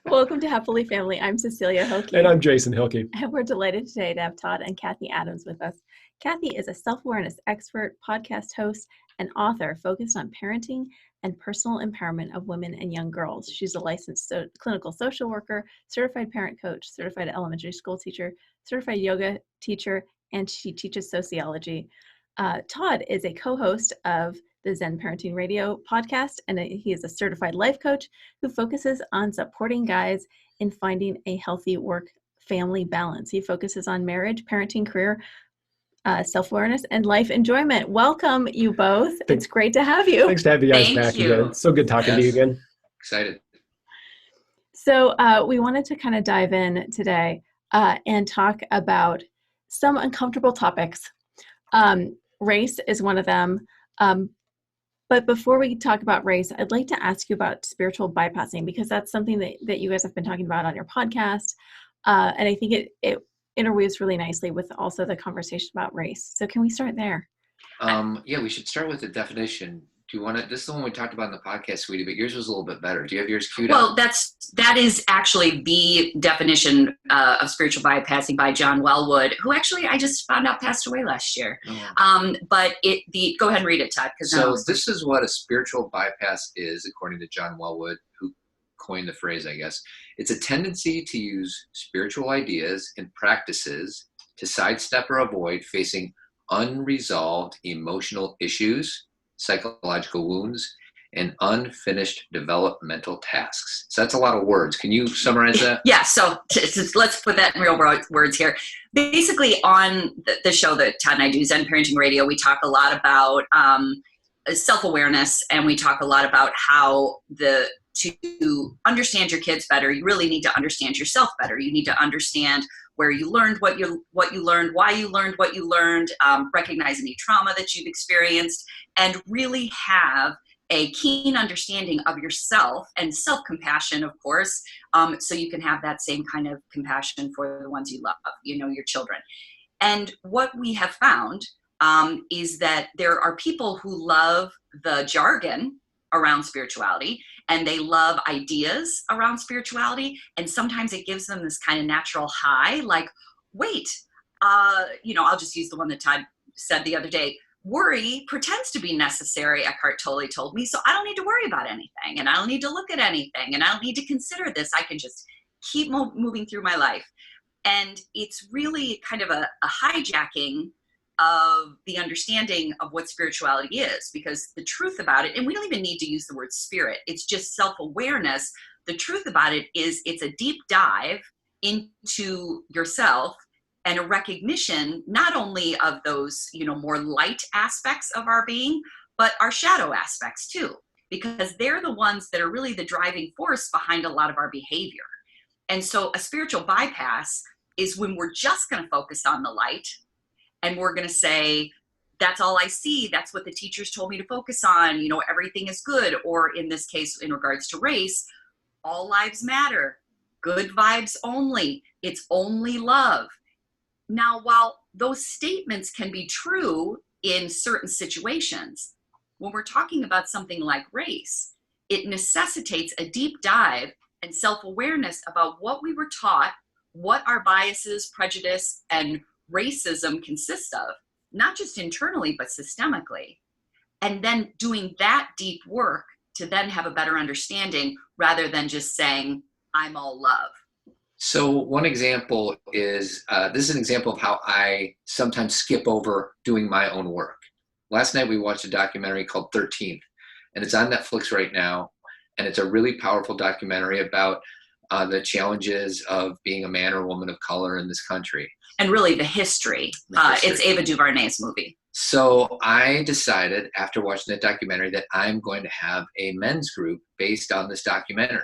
Welcome to Happily Family. I'm Cecilia Hilke. And I'm Jason Hilke. And we're delighted today to have Todd and Cathy Adams with us. Cathy is a self-awareness expert, podcast host, and author focused on parenting and personal empowerment of women and young girls. She's a licensed clinical social worker, certified parent coach, certified elementary school teacher, certified yoga teacher, and she teaches sociology. Todd is a co-host of the Zen Parenting Radio podcast, and he is a certified life coach who focuses on supporting guys in finding a healthy work-family balance. He focuses on marriage, parenting, career, self-awareness, and life enjoyment. Welcome, you both. It's great to have you. Thanks to have you guys Thank back you. again. It's so good talking to you again. Excited. So we wanted to kind of dive in today and talk about some uncomfortable topics. Race is one of them. But before we talk about race, I'd like to ask you about spiritual bypassing, because that's something that you guys have been talking about on your podcast. And I think it interweaves really nicely with also the conversation about race. So can we start there? Yeah, we should start with the definition. Do you want to, this is the one we talked about in the podcast, sweetie, but yours was a little bit better. Do you have yours queued up? Well, that is actually the definition of spiritual bypassing by John Wellwood, who actually I just found out passed away last year. Oh. But go ahead and read it, Todd. So this is what a spiritual bypass is, according to John Wellwood, who coined the phrase, I guess. It's a tendency to use spiritual ideas and practices to sidestep or avoid facing unresolved emotional issues, psychological wounds, and unfinished developmental tasks. So that's a lot of words. Can you summarize that? Yeah, so let's put that in real words here. Basically, on the show that Todd and I do, Zen Parenting Radio, we talk a lot about self-awareness, and we talk a lot about how to understand your kids better, you really need to understand yourself better. You need to understand where you learned what you learned, why you learned what you learned, recognize any trauma that you've experienced, and really have a keen understanding of yourself and self-compassion, of course, so you can have that same kind of compassion for the ones you love, your children. And what we have found is that there are people who love the jargon around spirituality, and they love ideas around spirituality, and sometimes it gives them this kind of natural high, like, wait, I'll just use the one that Todd said the other day. Worry pretends to be necessary, Eckhart Tolle told me, so I don't need to worry about anything, and I don't need to look at anything, and I don't need to consider this. I can just keep moving through my life. And it's really kind of a hijacking of the understanding of what spirituality is, because the truth about it, and we don't even need to use the word spirit, it's just self-awareness. The truth about it is it's a deep dive into yourself and a recognition not only of those, more light aspects of our being, but our shadow aspects too, because they're the ones that are really the driving force behind a lot of our behavior. And so a spiritual bypass is when we're just going to focus on the light, and we're going to say, that's all I see. That's what the teachers told me to focus on. Everything is good. Or in this case, in regards to race, all lives matter. Good vibes only. It's only love. Now, while those statements can be true in certain situations, when we're talking about something like race, it necessitates a deep dive and self-awareness about what we were taught, what our biases, prejudice, and racism consists of, not just internally, but systemically. And then doing that deep work to then have a better understanding rather than just saying, I'm all love. So one example is, this is an example of how I sometimes skip over doing my own work. Last night we watched a documentary called 13th, and it's on Netflix right now. And it's a really powerful documentary about the challenges of being a man or woman of color in this country. And really the history. It's Ava DuVernay's movie. So I decided after watching that documentary that I'm going to have a men's group based on this documentary.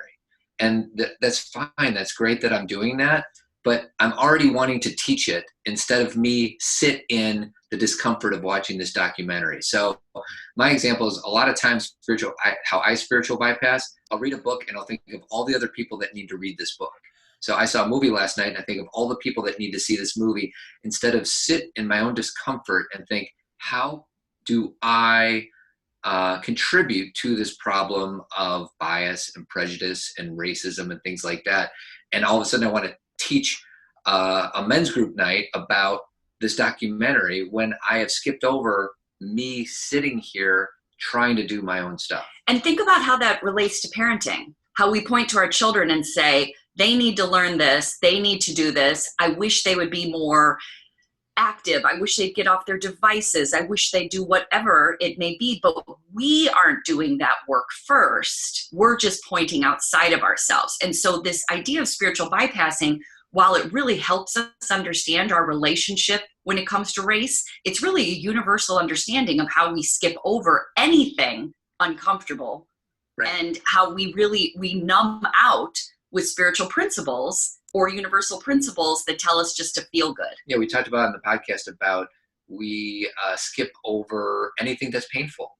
And that's fine. That's great that I'm doing that. But I'm already wanting to teach it instead of me sit in the discomfort of watching this documentary. So my example is a lot of times how I spiritual bypass, I'll read a book and I'll think of all the other people that need to read this book. So I saw a movie last night and I think of all the people that need to see this movie instead of sit in my own discomfort and think, how do I contribute to this problem of bias and prejudice and racism and things like that. And all of a sudden I want to teach a men's group night about this documentary when I have skipped over me sitting here trying to do my own stuff. And think about how that relates to parenting, how we point to our children and say, they need to learn this, they need to do this. I wish they would be more active. I wish they'd get off their devices. I wish they'd do whatever it may be, but we aren't doing that work first. We're just pointing outside of ourselves. And so this idea of spiritual bypassing, while it really helps us understand our relationship when it comes to race, it's really a universal understanding of how we skip over anything uncomfortable, right, and how we numb out with spiritual principles or universal principles that tell us just to feel good. Yeah, we talked about on the podcast about we skip over anything that's painful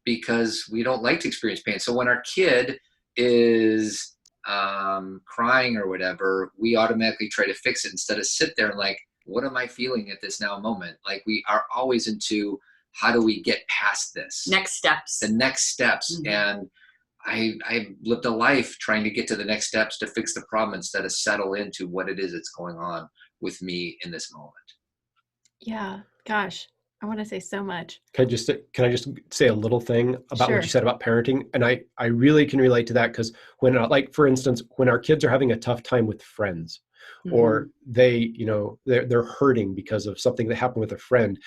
because we don't like to experience pain. So when our kid is crying or whatever, we automatically try to fix it instead of sit there and like, what am I feeling at this now moment? Like we are always into how do we get past this? Next steps. The next steps. And I lived a life trying to get to the next steps to fix the problem instead of settle into what it is that's going on with me in this moment. Yeah, gosh, I want to say so much. Can I just say a little thing about Sure. what you said about parenting? And I really can relate to that because when, like, for instance, when our kids are having a tough time with friends, or they, they're hurting because of something that happened with a friend,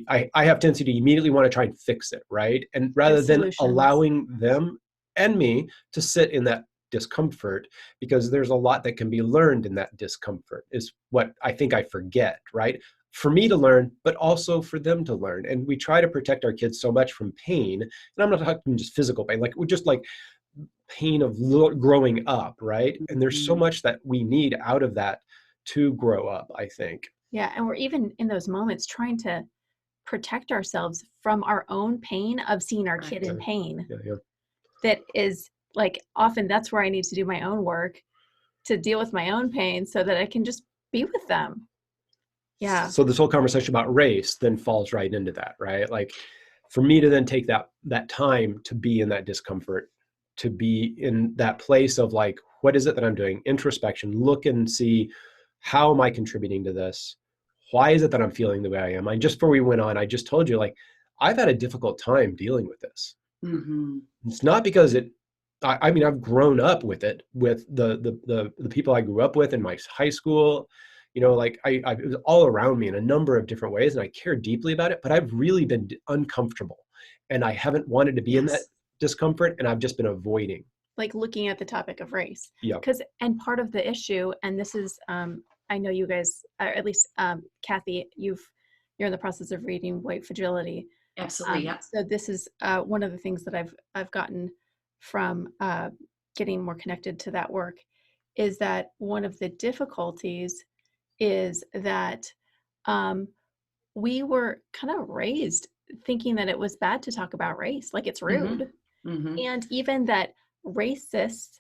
I have tendency to immediately want to try and fix it, right? And rather than allowing them and me to sit in that discomfort, because there's a lot that can be learned in that discomfort, is what I think I forget, right? For me to learn, but also for them to learn. And we try to protect our kids so much from pain. And I'm not talking just physical pain, like we're just like pain of growing up, right? And there's so much that we need out of that to grow up, I think. Yeah, and we're even in those moments trying to protect ourselves from our own pain of seeing our kid in pain. Yeah. That is like, often that's where I need to do my own work to deal with my own pain so that I can just be with them. Yeah. So this whole conversation about race then falls right into that, right? Like for me to then take that time to be in that discomfort, to be in that place of like, what is it that I'm doing? Introspection, look and see, how am I contributing to this? Why is it that I'm feeling the way I am? Just before we went on, I just told you, like, I've had a difficult time dealing with this. It's not because I mean, I've grown up with it, with the people I grew up with in my high school, like it was all around me in a number of different ways, and I care deeply about it, but I've really been uncomfortable and I haven't wanted to be in that discomfort, and I've just been avoiding. Like looking at the topic of race. Yeah. And part of the issue, and this is, I know you guys, or at least Cathy, you're in the process of reading White Fragility. Absolutely, yeah. So this is one of the things that I've gotten from getting more connected to that work, is that one of the difficulties is that we were kind of raised thinking that it was bad to talk about race, like it's rude. And even that racist,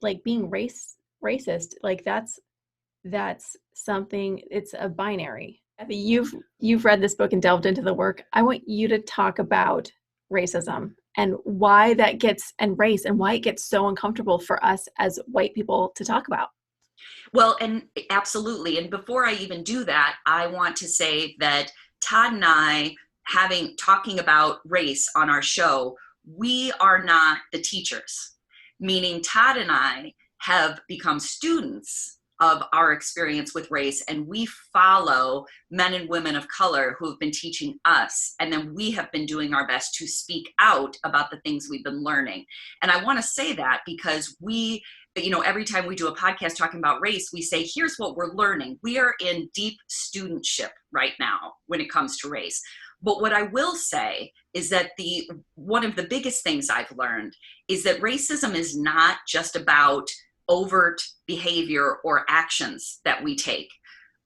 like being racist, like that's something, it's a binary. You've read this book and delved into the work. I want you to talk about racism and why that gets, and race, and why it gets so uncomfortable for us as white people to talk about. Well, and absolutely. And before I even do that, I want to say that Todd and I, talking about race on our show, we are not the teachers, meaning Todd and I have become students of our experience with race, and we follow men and women of color who have been teaching us, and then we have been doing our best to speak out about the things we've been learning. And I want to say that because every time we do a podcast talking about race, we say, here's what we're learning. We are in deep studentship right now when it comes to race. But what I will say is that one of the biggest things I've learned is that racism is not just about overt behavior or actions that we take.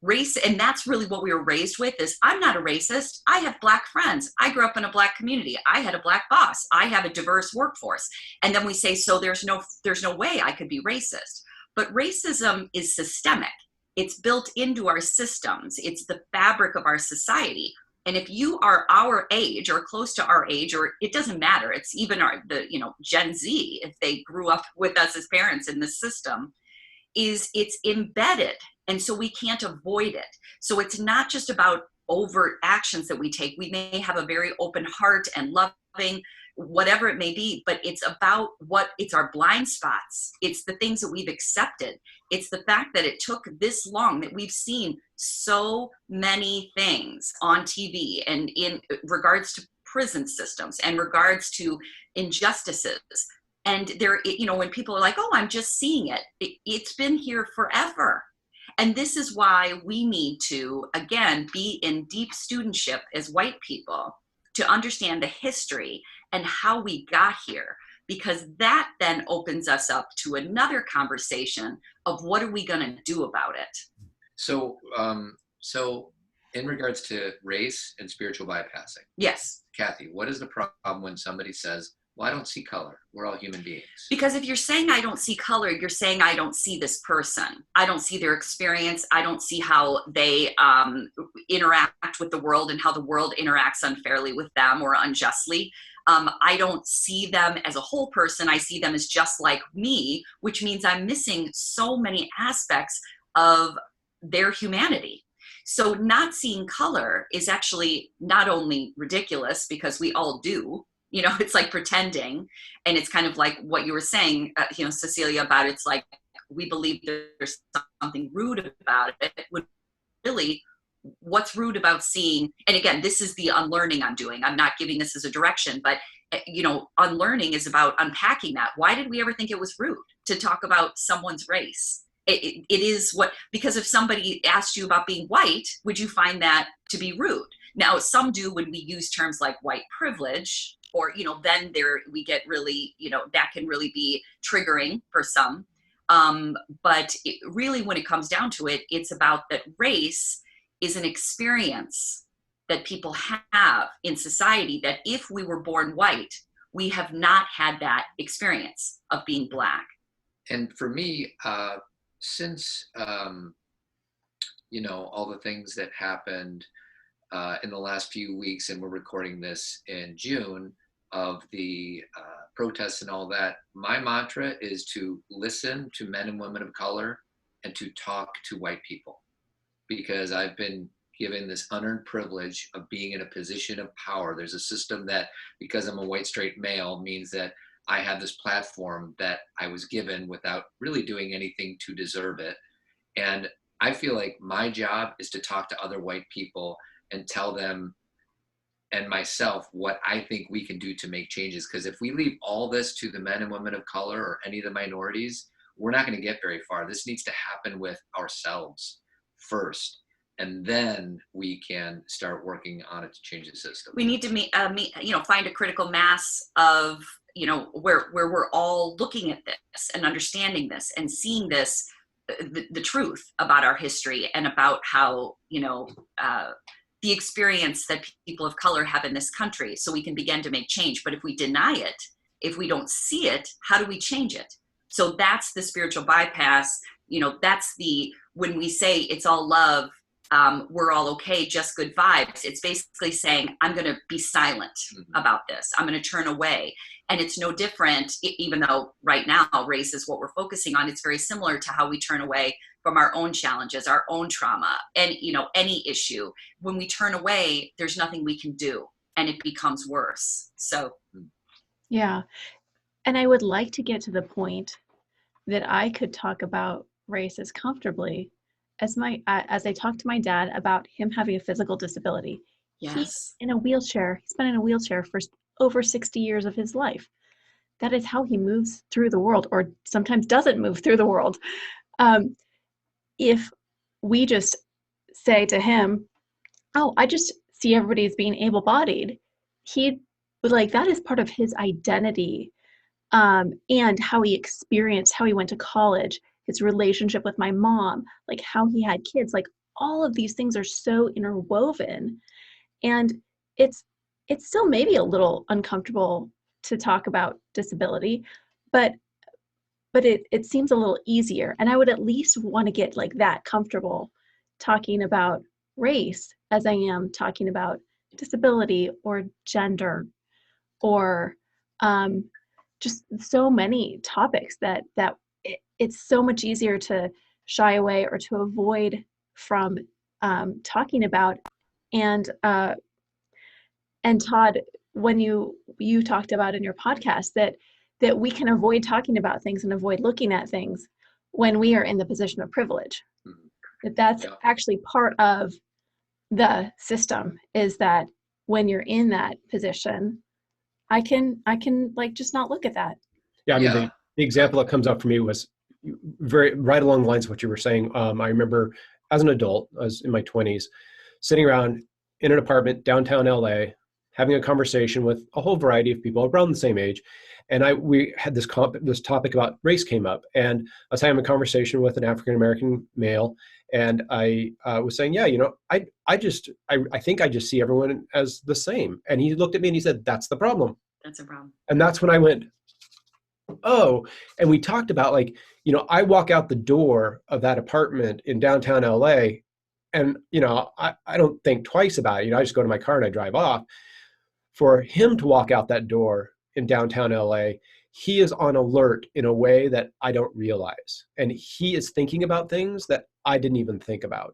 Race, and that's really what we were raised with, is I'm not a racist. I have Black friends. I grew up in a Black community. I had a Black boss. I have a diverse workforce. And then we say, so there's no way I could be racist. But racism is systemic. It's built into our systems. It's the fabric of our society. And if you are our age or close to our age, or it doesn't matter, it's even Gen Z, if they grew up with us as parents in this system, it's embedded. And so we can't avoid it. So it's not just about overt actions that we take. We may have a very open heart and loving, whatever it may be, but it's about it's our blind spots. It's the things that we've accepted. It's the fact that it took this long, that we've seen so many things on TV and in regards to prison systems and regards to injustices. And there, when people are like, oh, I'm just seeing it, it's been here forever. And this is why we need to, again, be in deep studentship as white people to understand the history and how we got here, because that then opens us up to another conversation of what are we going to do about it. So in regards to race and spiritual bypassing, yes, Cathy, what is the problem when somebody says, well, I don't see color, we're all human beings? Because if you're saying I don't see color, you're saying I don't see this person. I don't see their experience. I don't see how they interact with the world and how the world interacts unfairly with them or unjustly. I don't see them as a whole person. I see them as just like me, which means I'm missing so many aspects of their humanity. So not seeing color is actually not only ridiculous, because we all do. It's like pretending. And it's kind of like what you were saying, Cecilia, about it's like we believe there's something rude about it. When really, what's rude about seeing? And again, this is the unlearning I'm doing. I'm not giving this as a direction, but unlearning is about unpacking that. Why did we ever think it was rude to talk about someone's race? It is because if somebody asked you about being white, would you find that to be rude? Now, some do when we use terms like white privilege, or, then we get really, that can really be triggering for some. But really, when it comes down to it, it's about that race is an experience that people have in society, that if we were born white, we have not had that experience of being Black. And for me, since, all the things that happened in the last few weeks, and we're recording this in June, of the protests and all that, my mantra is to listen to men and women of color and to talk to white people, because I've been given this unearned privilege of being in a position of power. There's a system that, because I'm a white straight male, means that I have this platform that I was given without really doing anything to deserve it. And I feel like my job is to talk to other white people and tell them and myself what I think we can do to make changes. Because if we leave all this to the men and women of color or any of the minorities, we're not going to get very far. This needs to happen with ourselves first, and then we can start working on it to change the system. We need to find a critical mass of, where we're all looking at this and understanding this and seeing this, the truth about our history and about how, the experience that people of color have in this country, so we can begin to make change. But if we deny it, if we don't see it, how do we change it? So that's the spiritual bypass. That's when we say it's all love, we're all okay, just good vibes. It's basically saying, I'm going to be silent about this. I'm going to turn away. And it's no different, even though right now race is what we're focusing on. It's very similar to how we turn away from our own challenges, our own trauma, and any issue. When we turn away, there's nothing we can do, and it becomes worse. So, yeah. And I would like to get to the point that I could talk about race as comfortably as I talked to my dad about him having a physical disability. Yes. He's in a wheelchair. He's been in a wheelchair for over 60 years of his life. That is how he moves through the world, or sometimes doesn't move through the world. If we just say to him, oh, I just see everybody as being able-bodied, he would that is part of his identity, and how he experienced, how he went to college, his relationship with my mom, how he had kids, all of these things are so interwoven. And it's still maybe a little uncomfortable to talk about disability, but it seems a little easier. And I would at least want to get that comfortable talking about race as I am talking about disability or gender or just so many topics that it's so much easier to shy away or to avoid from talking about. And Todd, when you talked about in your podcast that we can avoid talking about things and avoid looking at things when we are in the position of privilege. That's actually part of the system, is that when you're in that position, I can like just not look at that. Yeah, I mean, the example that comes up for me was very right along the lines of what you were saying. I remember as an adult, I was in my 20s, sitting around in an apartment downtown LA, having a conversation with a whole variety of people around the same age. And we had this topic about race came up, and I was having a conversation with an African-American male, and I was saying, yeah, I think I just see everyone as the same. And he looked at me and he said, that's the problem. That's a problem. And that's when I went, oh, and we talked about I walk out the door of that apartment in downtown LA, and, I don't think twice about it. I just go to my car and I drive off. For him to walk out that door in downtown LA, he is on alert in a way that I don't realize. And he is thinking about things that I didn't even think about.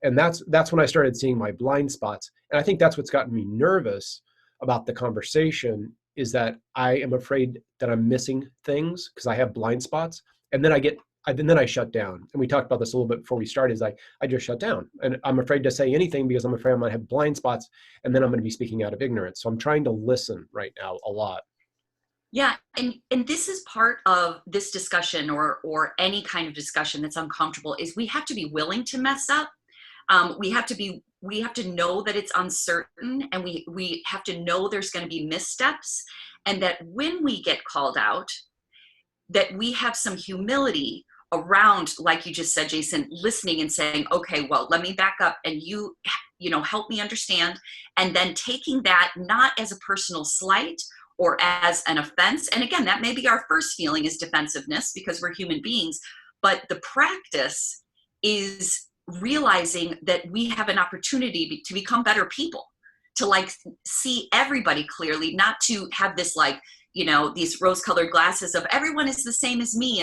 And that's when I started seeing my blind spots. And I think that's what's gotten me nervous about the conversation, is that I am afraid that I'm missing things because I have blind spots. And then I shut down. And we talked about this a little bit before we started, is I just shut down. And I'm afraid to say anything because I'm afraid I might have blind spots, and then I'm going to be speaking out of ignorance. So I'm trying to listen right now a lot. Yeah, and this is part of this discussion or any kind of discussion that's uncomfortable, is we have to be willing to mess up. We have to know that it's uncertain, and we have to know there's going to be missteps, and that when we get called out, that we have some humility around, like you just said, Jason, listening and saying, okay, well, let me back up and you help me understand. And then taking that not as a personal slight or as an offense. And again, that may be our first feeling, is defensiveness, because we're human beings. But the practice is realizing that we have an opportunity to become better people, to see everybody clearly, not to have this these rose-colored glasses of everyone is the same as me,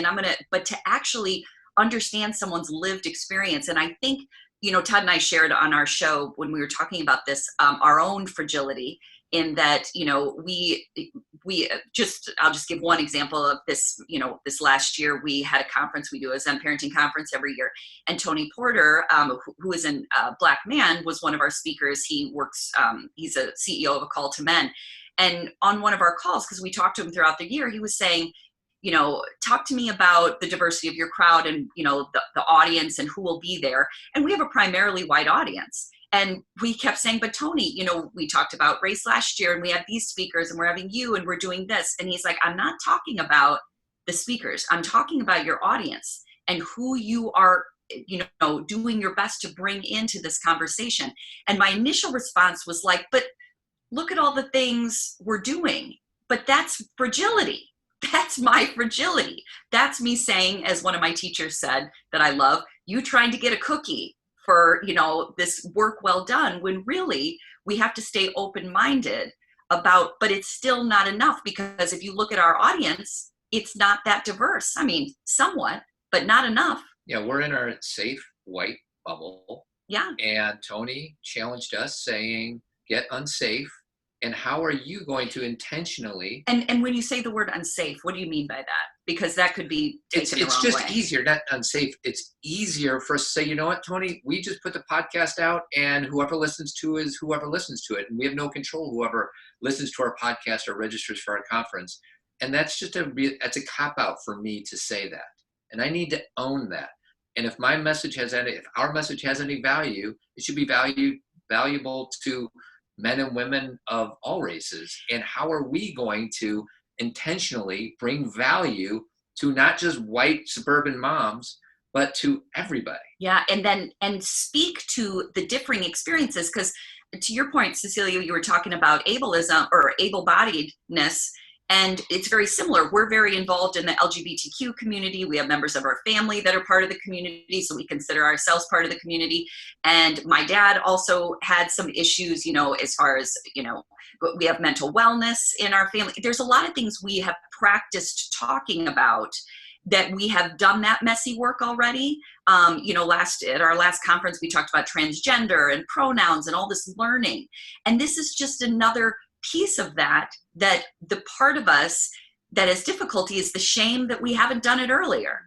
but to actually understand someone's lived experience. And I think, Todd and I shared on our show when we were talking about this, our own fragility, in that, I'll just give one example of this. This last year we had a conference. We do a Zen parenting conference every year. And Tony Porter, who is a Black man, was one of our speakers. He works, he's a CEO of A Call to Men. And on one of our calls, because we talked to him throughout the year, he was saying, talk to me about the diversity of your crowd and, the audience and who will be there. And we have a primarily white audience. And we kept saying, but Tony, we talked about race last year and we have these speakers and we're having you and we're doing this. And he's like, I'm not talking about the speakers. I'm talking about your audience and who you are, doing your best to bring into this conversation. And my initial response was like, but look at all the things we're doing. But that's fragility. That's my fragility. That's me saying, as one of my teachers said that I love, you trying to get a cookie for, this work well done, when really we have to stay open-minded about, but it's still not enough, because if you look at our audience, it's not that diverse. I mean, somewhat, but not enough. Yeah, we're in our safe white bubble. Yeah. And Tony challenged us saying, get unsafe. And how are you going to intentionally? And when you say the word unsafe, what do you mean by that? Because that could be taken the wrong way. It's just easier, not unsafe. It's easier for us to say, you know what, Tony, we just put the podcast out and whoever listens to it is whoever listens to it. And we have no control whoever listens to our podcast or registers for our conference. And that's just that's a cop-out for me to say that. And I need to own that. And if our message has any value, it should be valuable to men and women of all races. And how are we going to intentionally bring value to not just white suburban moms, but to everybody? Yeah, and speak to the differing experiences, because to your point, Cecilia, you were talking about ableism or able-bodiedness, And it's very similar. We're very involved in the LGBTQ community. We have members of our family that are part of the community, so we consider ourselves part of the community. And my dad also had some issues, as far as, we have mental wellness in our family. There's a lot of things we have practiced talking about that we have done that messy work already. At our last conference, we talked about transgender and pronouns and all this learning. And this is just another piece of that the part of us that has difficulty is the shame that we haven't done it earlier.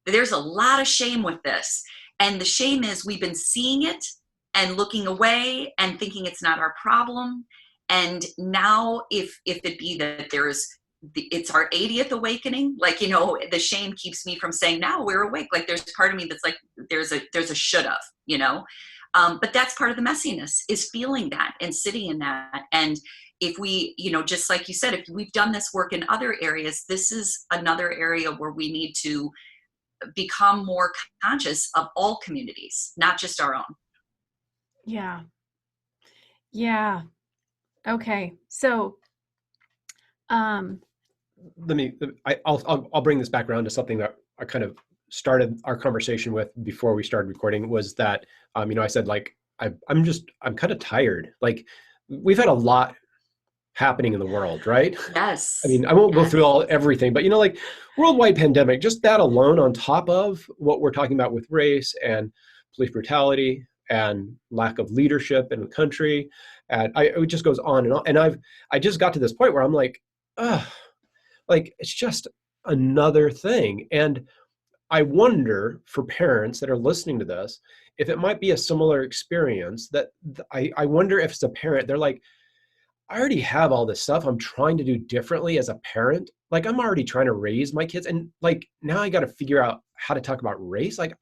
There's a lot of shame with this. And the shame is we've been seeing it and looking away and thinking it's not our problem. And now if it be that it's our 80th awakening, the shame keeps me from saying, now we're awake. Like there's part of me that's like, there's a should have, but that's part of the messiness, is feeling that and sitting in that. And if we, just like you said, if we've done this work in other areas, this is another area where we need to become more conscious of all communities, not just our own. Yeah. Yeah. Okay. So, I'll bring this back around to something that I kind of started our conversation with before we started recording, was that, I said, like, I'm kind of tired. Like, we've had a lot happening in the world, right? Yes. I mean, I won't go through everything, but like worldwide pandemic, just that alone, on top of what we're talking about with race and police brutality and lack of leadership in the country, and it just goes on and on. And I just got to this point where I'm like, like it's just another thing. And I wonder, for parents that are listening to this, if it might be a similar experience. That I wonder if, as a parent, they're like, I already have all this stuff I'm trying to do differently as a parent. Like, I'm already trying to raise my kids, and like now I got to figure out how to talk about race. Like,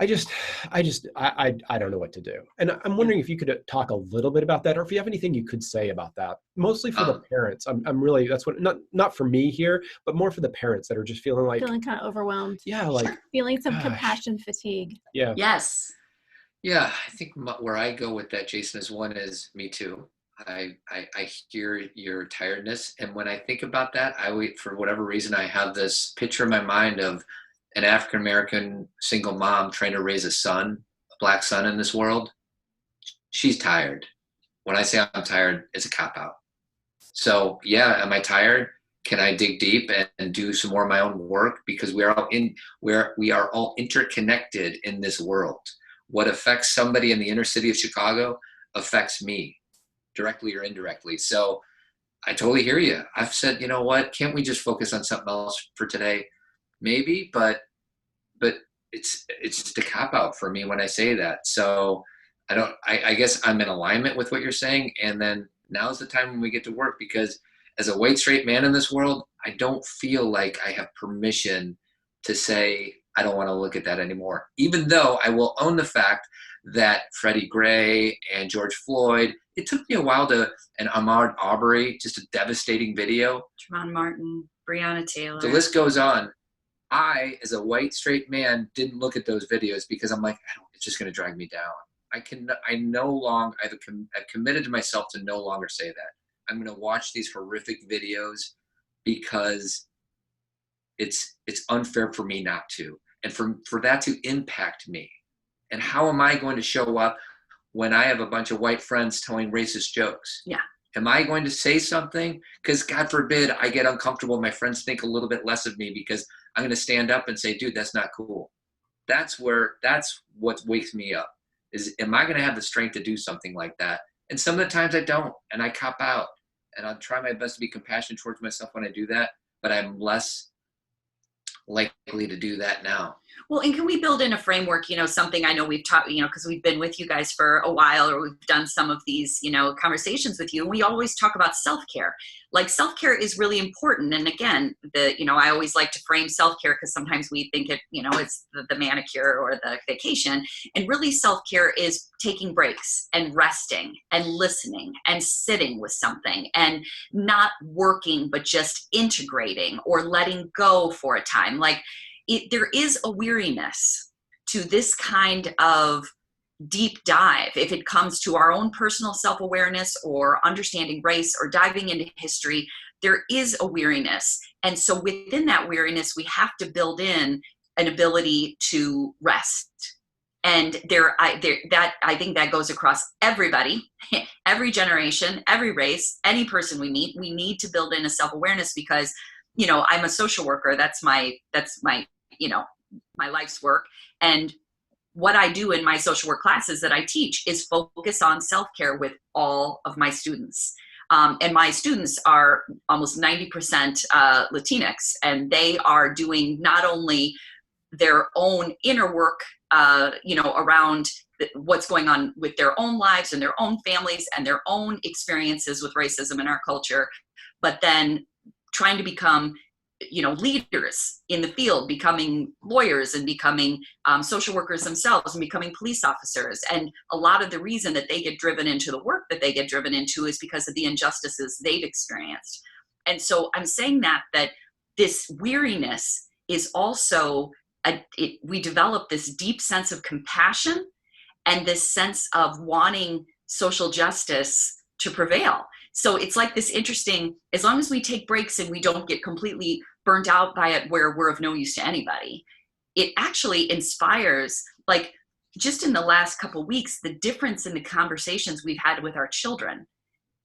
I don't know what to do. And I'm wondering if you could talk a little bit about that, or if you have anything you could say about that, mostly for the parents. I'm really, that's what, not for me here, but more for the parents that are just feeling kind of overwhelmed. Yeah. Like feeling some compassion fatigue. Yeah. Yes. Yeah. I think where I go with that, Jason, is me too. I hear your tiredness. And when I think about that, for whatever reason, I have this picture in my mind of an African-American single mom trying to raise a black son in this world. She's tired. When I say I'm tired, it's a cop-out. So yeah, am I tired? Can I dig deep and do some more of my own work? Because we are all interconnected in this world. What affects somebody in the inner city of Chicago affects me, directly or indirectly. So I totally hear you. I've said, you know what, can't we just focus on something else for today? Maybe, but it's just a cop out for me when I say that. So I guess I'm in alignment with what you're saying. And then now's the time when we get to work, because as a white straight man in this world, I don't feel like I have permission to say, I don't want to look at that anymore. Even though I will own the fact that Freddie Gray and George Floyd, it took me a while and Ahmaud Arbery, just a devastating video. Trayvon Martin, Breonna Taylor. The list goes on. I, as a white straight man, didn't look at those videos because I'm like, it's just going to drag me down. I've committed to myself to no longer say that. I'm going to watch these horrific videos because it's unfair for me not to, and for that to impact me. And how am I going to show up when I have a bunch of white friends telling racist jokes? Yeah. Am I going to say something? Because God forbid I get uncomfortable. My friends think a little bit less of me because I'm going to stand up and say, dude, that's not cool. That's what wakes me up, is, am I going to have the strength to do something like that? And some of the times I don't, and I cop out, and I'll try my best to be compassionate towards myself when I do that, but I'm less likely to do that now. Well, and can we build in a framework, something I know we've taught, because we've been with you guys for a while, or we've done some of these, conversations with you. And we always talk about self-care. Like, self-care is really important. And again, I always like to frame self-care, because sometimes we think it's the manicure or the vacation. And really, self-care is taking breaks and resting and listening and sitting with something and not working, but just integrating or letting go for a time. Like, there is a weariness to this kind of deep dive if it comes to our own personal self-awareness or understanding race or diving into history. there is a weariness. And so within that weariness, we have to build in an ability to rest. And I think that goes across everybody, every generation, every race, any person we meet. We need to build in a self-awareness because, I'm a social worker. That's my, my life's work. And what I do in my social work classes that I teach is focus on self-care with all of my students. And my students are almost 90% Latinx, and they are doing not only their own inner work, around what's going on with their own lives and their own families and their own experiences with racism in our culture, but then trying to become, leaders in the field, becoming lawyers and becoming social workers themselves and becoming police officers. And a lot of the reason that they get driven into the work that they get driven into is because of the injustices they've experienced. And so I'm saying that this weariness is also we develop this deep sense of compassion and this sense of wanting social justice to prevail. So it's like this interesting, as long as we take breaks and we don't get completely burnt out by it where we're of no use to anybody, it actually inspires, like just in the last couple of weeks, the difference in the conversations we've had with our children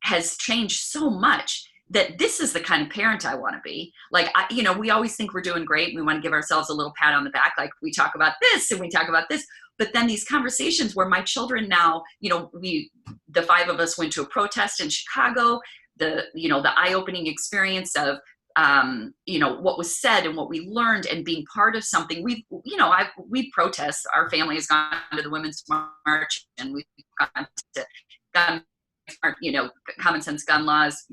has changed so much that this is the kind of parent I want to be. Like, we always think we're doing great. We want to give ourselves a little pat on the back. Like we talk about this and we talk about this, but then these conversations where my children now, the 5 of us went to a protest in Chicago, the eye-opening experience of, what was said and what we learned and being part of something. We protest. Our family has gone to the Women's March and we've gone to common sense gun laws,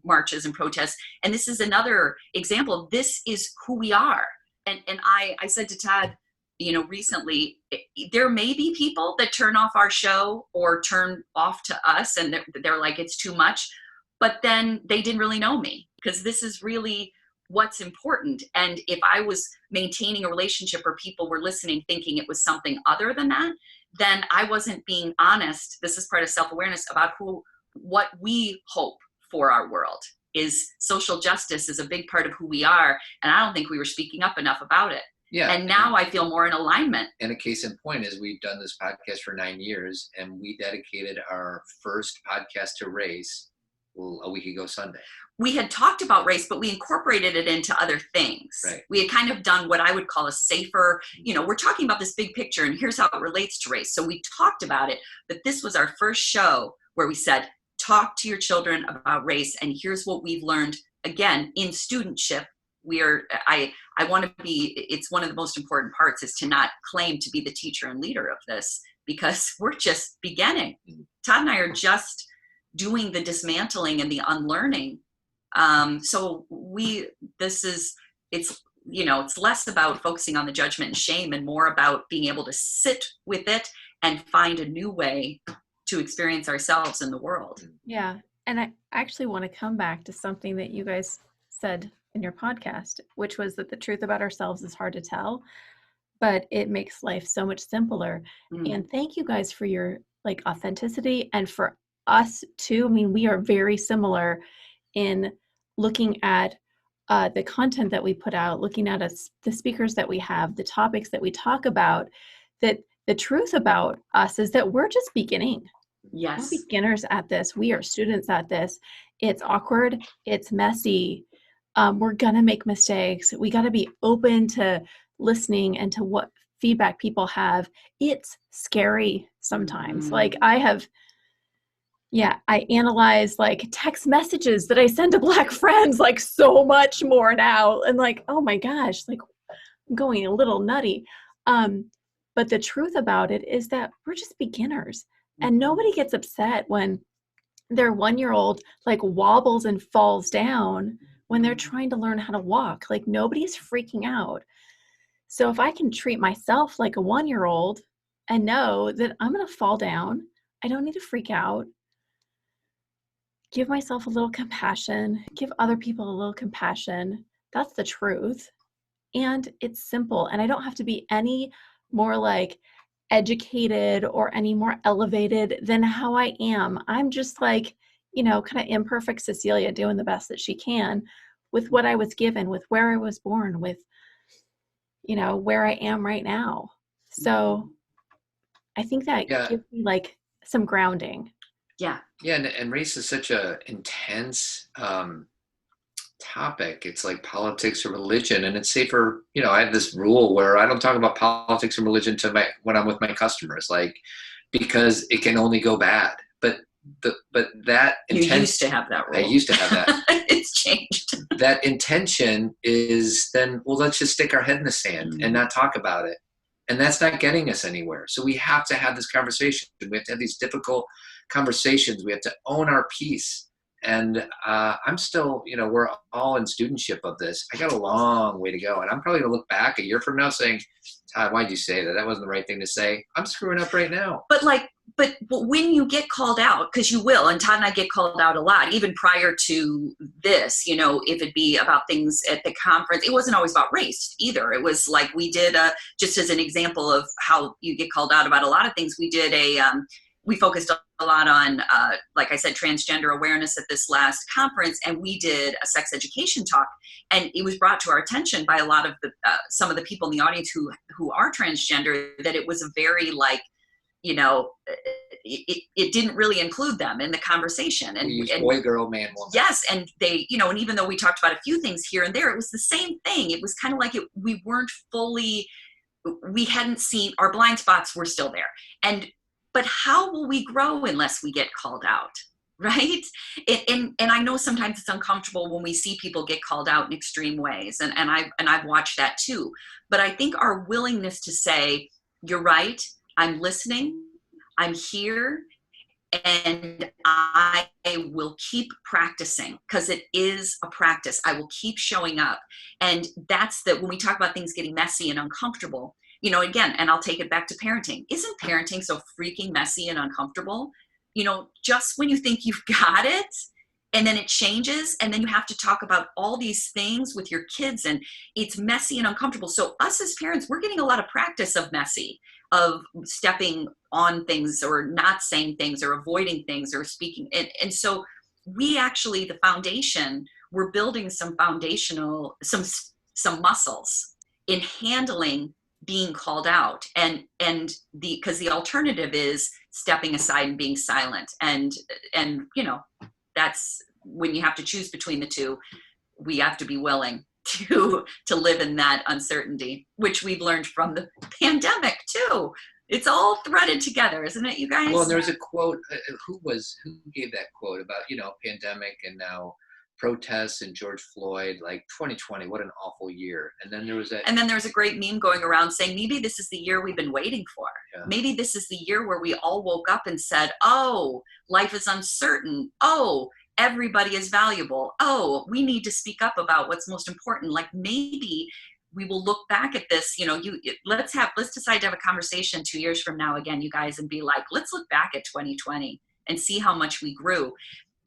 marches and protests. And this is another example. This is who we are. And I said to Todd, recently, there may be people that turn off our show or turn off to us and they're like, it's too much, but then they didn't really know me because this is really what's important. And if I was maintaining a relationship where people were listening, thinking it was something other than that, then I wasn't being honest. This is part of self-awareness about what we hope for our world. Is social justice is a big part of who we are. And I don't think we were speaking up enough about it. Yeah. And now I feel more in alignment. And a case in point is we've done this podcast for 9 years and we dedicated our first podcast to race a week ago Sunday. We had talked about race, but we incorporated it into other things. Right. We had kind of done what I would call a safer, we're talking about this big picture and here's how it relates to race. So we talked about it, but this was our first show where we said, talk to your children about race. And here's what we've learned, again, in studentship. I want to be, it's one of the most important parts is to not claim to be the teacher and leader of this because we're just beginning. Todd and I are just doing the dismantling and the unlearning. So it's less about focusing on the judgment and shame and more about being able to sit with it and find a new way to experience ourselves in the world. Yeah. And I actually want to come back to something that you guys said in your podcast, which was that the truth about ourselves is hard to tell, but it makes life so much simpler. And thank you guys for your authenticity and for us too. I mean, we are very similar in looking at the content that we put out, looking at the speakers that we have, the topics that we talk about, that the truth about us is that we're just beginning. Yes. We're beginners at this. We are students at this. It's awkward. It's messy. We're going to make mistakes. We got to be open to listening and to what feedback people have. It's scary sometimes. I analyze text messages that I send to Black friends so much more now. And oh my gosh, I'm going a little nutty. But the truth about it is that we're just beginners and nobody gets upset when their 1-year-old wobbles and falls down when they're trying to learn how to walk. Nobody's freaking out. So if I can treat myself like a 1-year-old and know that I'm going to fall down, I don't need to freak out. Give myself a little compassion, give other people a little compassion. That's the truth. And it's simple. And I don't have to be any more educated or any more elevated than how I am. I'm just kind of imperfect Cecilia doing the best that she can with what I was given, with where I was born, with, where I am right now. So I think that gives me like some grounding. Yeah. Yeah. And race is such a intense topic. It's like politics or religion, and it's safer. I have this rule where I don't talk about politics and religion when I'm with my customers, like, because it can only go bad. But that you used to have that rule. I used to have that. It's changed. That intention is then, well, let's just stick our head in the sand and not talk about it. And that's not getting us anywhere. So we have to have this conversation. We have to have these difficult conversations. We have to own our peace. And I'm still, we're all in studentship of this. I got a long way to go. And I'm probably going to look back a year from now saying, Todd, why'd you say that? That wasn't the right thing to say. I'm screwing up right now. But when you get called out, because you will, and Todd and I get called out a lot, even prior to this, if it be about things at the conference, it wasn't always about race either. It was like we did, just as an example of how you get called out about a lot of things, we did we focused a lot on, like I said, transgender awareness at this last conference, and we did a sex education talk, and it was brought to our attention by a lot of some of the people in the audience who are transgender, that it was a very it didn't really include them in the conversation. And, boy, girl, man, woman. Yes, and they, and even though we talked about a few things here and there, it was the same thing. It was kind of like we weren't fully, we hadn't seen, our blind spots were still there. But how will we grow unless we get called out, right? And I know sometimes it's uncomfortable when we see people get called out in extreme ways, and I've watched that too. But I think our willingness to say, you're right, I'm listening, I'm here, and I will keep practicing, because it is a practice. I will keep showing up. And that's when we talk about things getting messy and uncomfortable, again, and I'll take it back to parenting. Isn't parenting so freaking messy and uncomfortable? Just when you think you've got it, and then it changes, and then you have to talk about all these things with your kids, and it's messy and uncomfortable. So us as parents, we're getting a lot of practice of messy, of stepping on things or not saying things or avoiding things or speaking. And so we actually, the foundation, we're building some muscles in handling being called out, and because the alternative is stepping aside and being silent, and that's when you have to choose between the two. We have to be willing to live in that uncertainty, which we've learned from the pandemic too. It's all threaded together, isn't it, you guys? Well, there's a quote. Who gave that quote about pandemic and now protests and George Floyd, like 2020, what an awful year. And then there was a great meme going around saying, maybe this is the year we've been waiting for. Yeah. Maybe this is the year where we all woke up and said, oh, life is uncertain. Oh, everybody is valuable. Oh, we need to speak up about what's most important. Like, maybe we will look back at this, let's decide to have a conversation 2 years from now again, you guys, and be like, let's look back at 2020 and see how much we grew.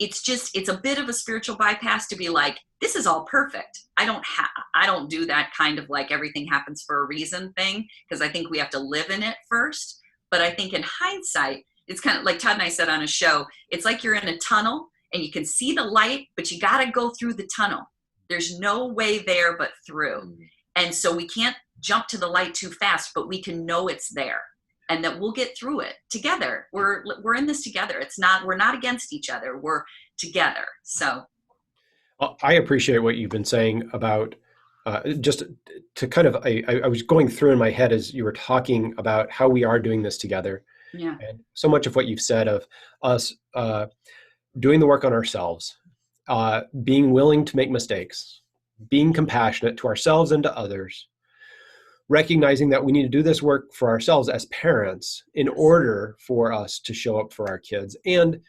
It's a bit of a spiritual bypass to be like, this is all perfect. I don't do that kind of like everything happens for a reason thing, because I think we have to live in it first. But I think in hindsight, it's kind of like Todd and I said on a show, it's like you're in a tunnel and you can see the light, but you got to go through the tunnel. There's no way there but through. Mm-hmm. And so we can't jump to the light too fast, but we can know it's there, and that we'll get through it together. We're in this together. We're not against each other. We're together. So I appreciate what you've been saying about just to kind of, I was going through in my head as you were talking about how we are doing this together. Yeah. And so much of what you've said of us doing the work on ourselves, being willing to make mistakes, being compassionate to ourselves and to others, recognizing that we need to do this work for ourselves as parents in order for us to show up for our kids. And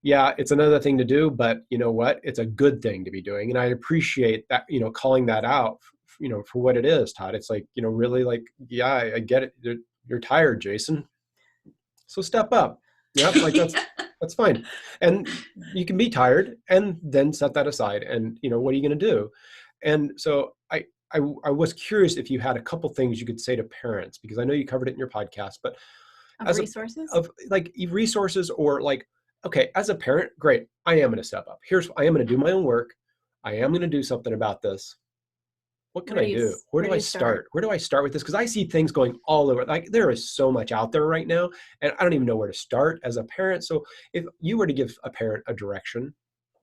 yeah, it's another thing to do, but you know what? It's a good thing to be doing. And I appreciate that, calling that out, for what it is, Todd. It's like, really like, yeah, I get it. You're tired, Jason. So step up. Yeah, like that's fine. And you can be tired and then set that aside. And, what are you going to do? And so I was curious if you had a couple things you could say to parents, because I know you covered it in your podcast, but resources resources, or like okay, as a parent, great, I am going to step up. I am going to do my own work. I am going to do something about this. What can I do? Where do I start? Where do I start with this? Because I see things going all over. Like, there is so much out there right now, and I don't even know where to start as a parent. So if you were to give a parent a direction,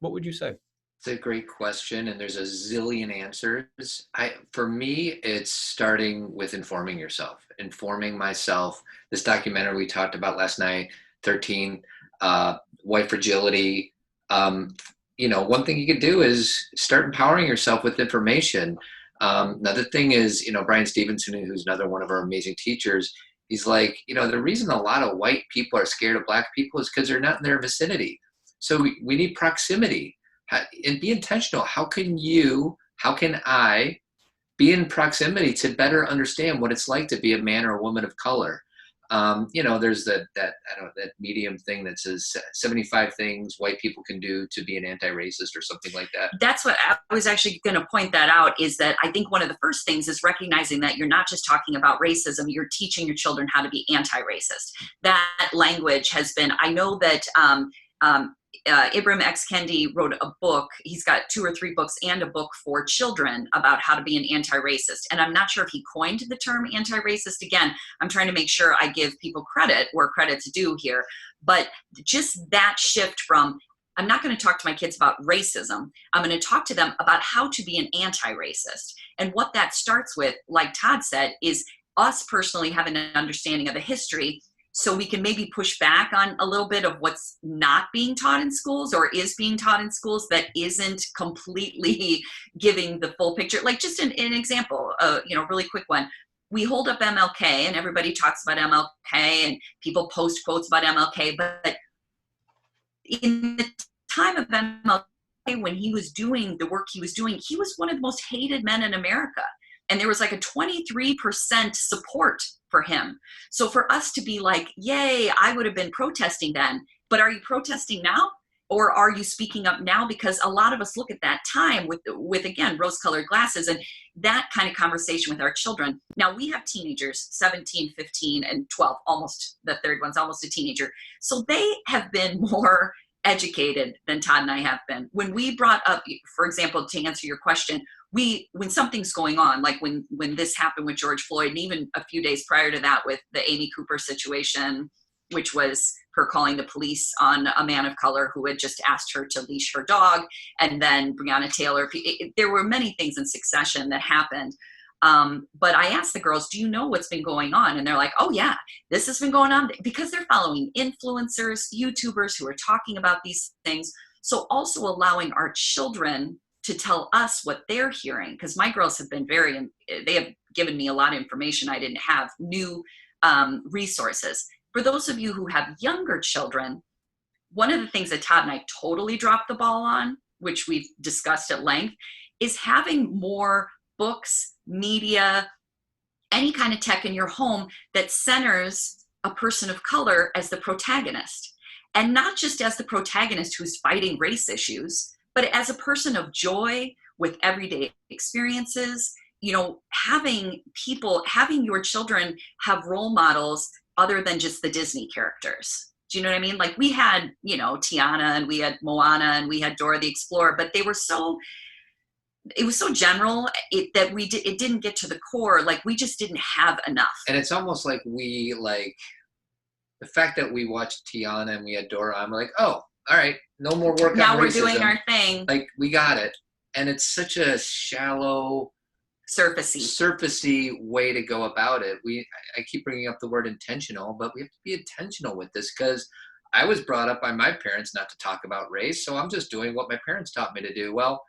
what would you say? It's a great question, and there's a zillion answers. For me, it's starting with informing yourself, informing myself. This documentary we talked about last night, 13, White Fragility. One thing you could do is start empowering yourself with information. Another thing is, Brian Stevenson, who's another one of our amazing teachers, he's like, the reason a lot of white people are scared of black people is because they're not in their vicinity. So we need proximity. And be intentional. How can I be in proximity to better understand what it's like to be a man or a woman of color? There's that Medium thing that says 75 things white people can do to be an anti-racist or something like that. That's what I was actually going to point that out, is that I think one of the first things is recognizing that you're not just talking about racism, you're teaching your children how to be anti-racist. That language has been, I know that Ibram X. Kendi wrote a book. He's got 2 or 3 books and a book for children about how to be an anti-racist. And I'm not sure if he coined the term anti-racist. Again, I'm trying to make sure I give people credit where credit's due here. But just that shift from, I'm not going to talk to my kids about racism. I'm going to talk to them about how to be an anti-racist. And what that starts with, like Todd said, is us personally having an understanding of the history, so we can maybe push back on a little bit of what's not being taught in schools or is being taught in schools that isn't completely giving the full picture. Like, just an example, really quick one. We hold up MLK and everybody talks about MLK and people post quotes about MLK, but in the time of MLK, when he was doing the work he was doing, he was one of the most hated men in America. And there was like a 23% support for him. So for us to be like, yay, I would have been protesting then, but are you protesting now? Or are you speaking up now? Because a lot of us look at that time with again, rose-colored glasses, and that kind of conversation with our children. Now we have teenagers, 17, 15, and 12, almost the third one's almost a teenager. So they have been more educated than Todd and I have been. When we brought up, for example, to answer your question, when something's going on, like when this happened with George Floyd, and even a few days prior to that with the Amy Cooper situation, which was her calling the police on a man of color who had just asked her to leash her dog, and then Breonna Taylor. There were many things in succession that happened. But I asked the girls, do you know what's been going on? And they're like, oh yeah, this has been going on, because they're following influencers, YouTubers who are talking about these things. So also allowing our children to tell us what they're hearing, because my girls have been they have given me a lot of information I didn't have, new resources. For those of you who have younger children, one of the things that Todd and I totally dropped the ball on, which we've discussed at length, is having more books, media, any kind of tech in your home that centers a person of color as the protagonist. And not just as the protagonist who's fighting race issues, but as a person of joy with everyday experiences, having your children have role models other than just the Disney characters. Do you know what I mean? Like, we had, Tiana, and we had Moana, and we had Dora the Explorer, but it was so general that it didn't get to the core. Like, we just didn't have enough. And it's almost like the fact that we watched Tiana and we had Dora, I'm like, oh, all right, no more work now on racism. We're doing our thing. Like, we got it. And it's such a shallow, surfacey way to go about it. I keep bringing up the word intentional, but we have to be intentional with this, because I was brought up by my parents not to talk about race, so I'm just doing what my parents taught me to do. Well,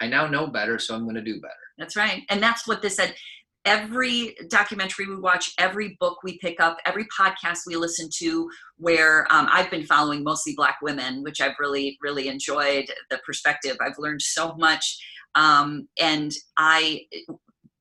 I now know better, so I'm going to do better. That's right. And that's what this said. Every documentary we watch, every book we pick up, every podcast we listen to, where I've been following mostly Black women, which I've really, really enjoyed the perspective. I've learned so much. And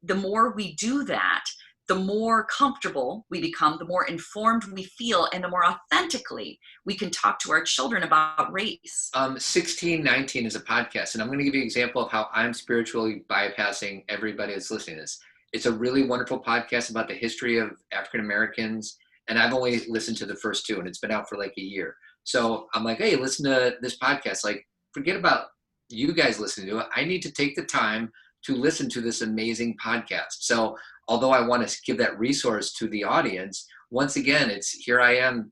the more we do that, the more comfortable we become, the more informed we feel, and the more authentically we can talk to our children about race. 1619 is a podcast, and I'm going to give you an example of how I'm spiritually bypassing everybody that's listening to this. It's a really wonderful podcast about the history of African Americans, and I've only listened to the first 2, and it's been out for like a year. So I'm like, hey, listen to this podcast. Like, forget about you guys listening to it. I need to take the time to listen to this amazing podcast. So although I want to give that resource to the audience, once again, it's here I am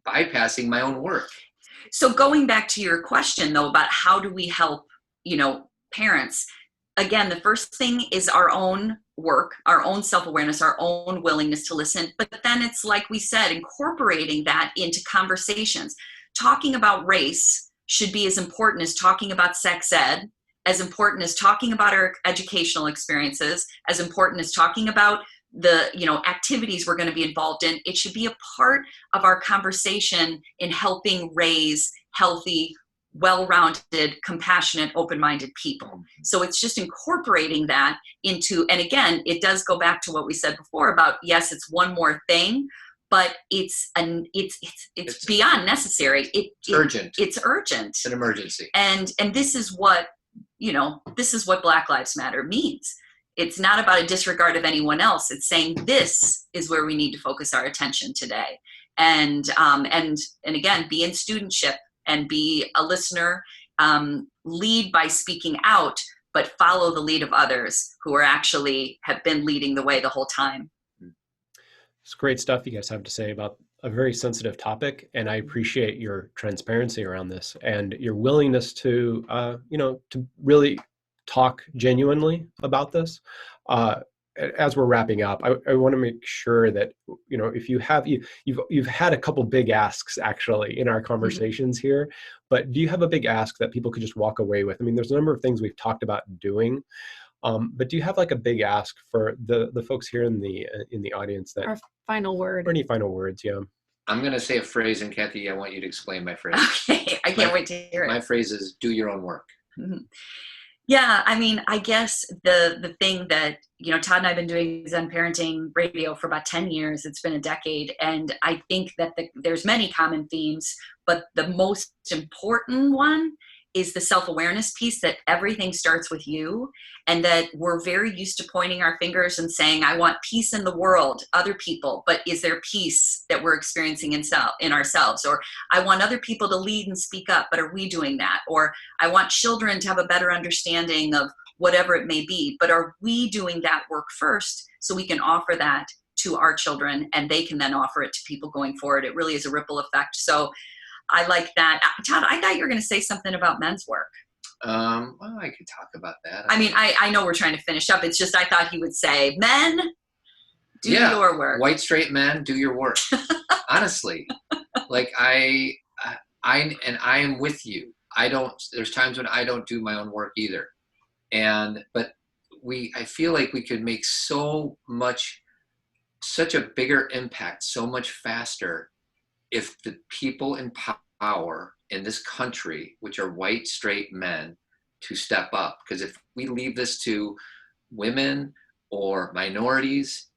bypassing my own work. So going back to your question though, about how do we help, parents, again, the first thing is our own work, our own self-awareness, our own willingness to listen. But then it's like we said, incorporating that into conversations. Talking about race should be as important as talking about sex ed, as important as talking about our educational experiences, as important as talking about the activities we're going to be involved in. It should be a part of our conversation in helping raise healthy, well-rounded, compassionate, open-minded people. So it's just incorporating that into, and again, it does go back to what we said before about, yes, it's one more thing, but it's beyond necessary. It's urgent. It's urgent. It's an emergency. And this is what Black Lives Matter means. It's not about a disregard of anyone else. It's saying this is where we need to focus our attention today. And again, be in studentship and be a listener, lead by speaking out, but follow the lead of others who have been leading the way the whole time. It's great stuff you guys have to say about a very sensitive topic, and I appreciate your transparency around this and your willingness to, to really talk genuinely about this. As we're wrapping up, I want to make sure that, if you've had a couple big asks actually in our conversations here, but do you have a big ask that people could just walk away with? I mean, there's a number of things we've talked about doing, but do you have like a big ask for the folks here in the audience that our final word, or any final words? Yeah. I'm going to say a phrase, and Cathy, I want you to explain my phrase. Okay, I can't wait to hear it. My phrase is do your own work. Mm-hmm. Yeah, I mean, I guess the thing that, Todd and I have been doing Zen Parenting Radio for about 10 years. It's been a decade. And I think that there's many common themes, but the most important one is the self-awareness piece, that everything starts with you, and that we're very used to pointing our fingers and saying, I want peace in the world, other people, but is there peace that we're experiencing in ourselves? Or I want other people to lead and speak up, but are we doing that? Or I want children to have a better understanding of whatever it may be, but are we doing that work first so we can offer that to our children and they can then offer it to people going forward? It really is a ripple effect. So I like that. Todd, I thought you were going to say something about men's work. Well, I could talk about that. I mean, I know we're trying to finish up. It's just I thought he would say, men, do your work. White, straight men, do your work. Honestly. Like I am with you. There's times when I don't do my own work either. But I feel like we could make such a bigger impact so much faster if the people in power in this country, which are white, straight men, to step up. Because if we leave this to women or minorities,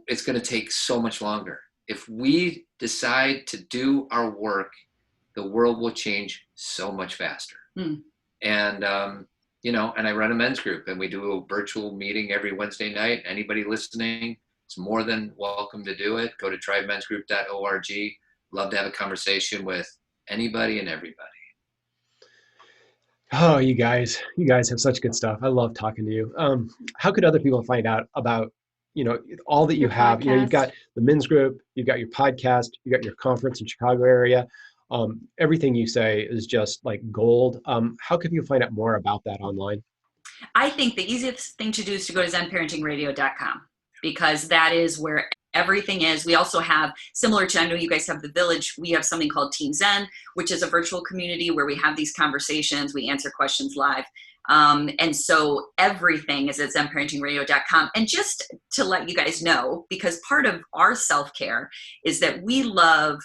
it's going to take so much longer. If we decide to do our work, the world will change so much faster. And, and I run a men's group, and we do a virtual meeting every Wednesday night. Anybody listening is more than welcome to do it. Go to tribemensgroup.org. Love to have a conversation with anybody and everybody. Oh, you guys have such good stuff. I love talking to you. How could other people find out about, all that you have? Podcast. You've got the men's group, you've got your podcast, you got your conference in Chicago area. Everything you say is just like gold. How could people find out more about that online? I think the easiest thing to do is to go to zenparentingradio.com, because that is where everything is. We also have, similar to, I know you guys have the Village, we have something called Team Zen, which is a virtual community where we have these conversations, we answer questions live. And so everything is at zenparentingradio.com. And just to let you guys know, because part of our self-care is that we love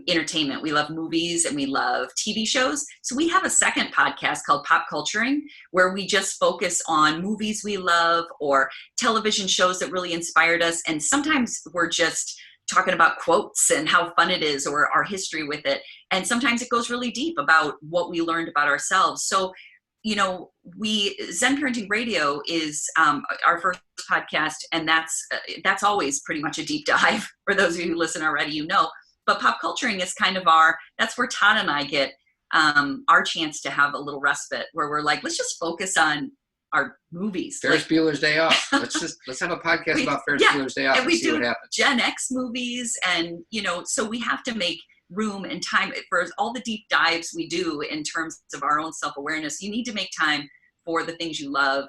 entertainment. We love movies and we love TV shows. So we have a second podcast called Pop Culturing, where we just focus on movies we love or television shows that really inspired us. And sometimes we're just talking about quotes and how fun it is or our history with it. And sometimes it goes really deep about what we learned about ourselves. So, Zen Parenting Radio is our first podcast, and that's always pretty much a deep dive. For those of you who listen already, But pop culturing is kind of that's where Todd and I get our chance to have a little respite, where we're like, let's just focus on our movies. Ferris Bueller's Day Off. Let's have a podcast about Ferris Bueller's Day Off and see what happens. Gen X movies, and so we have to make room and time for all the deep dives we do in terms of our own self-awareness. You need to make time for the things you love.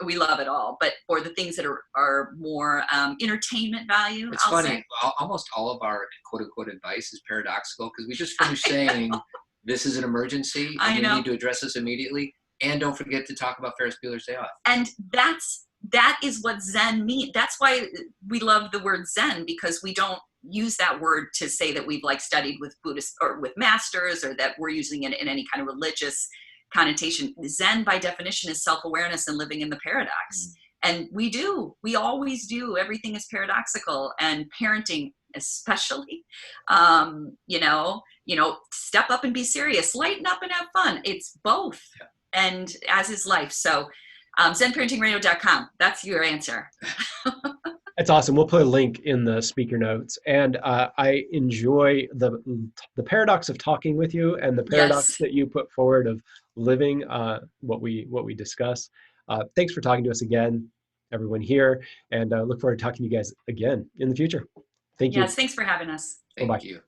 We love it all, but for the things that are more entertainment value. It's funny. Almost all of our quote unquote advice is paradoxical, because we just finished saying this is an emergency and we need to address this immediately. And don't forget to talk about Ferris Bueller's Day Off. And that is what Zen means. That's why we love the word Zen, because we don't use that word to say that we've studied with Buddhist or with masters, or that we're using it in any kind of religious connotation. Zen by definition is self-awareness and living in the paradox. And we always do. Everything is paradoxical, and parenting especially, step up and be serious, lighten up and have fun. It's both. Yeah. And as is life. So zenparentingradio.com. That's your answer. That's awesome. We'll put a link in the speaker notes. And I enjoy the paradox of talking with you, and the paradox that you put forward of living what we discuss. Thanks for talking to us again, everyone here, and look forward to talking to you guys again in the future. Thank you. Yes, thanks for having us. Thank you.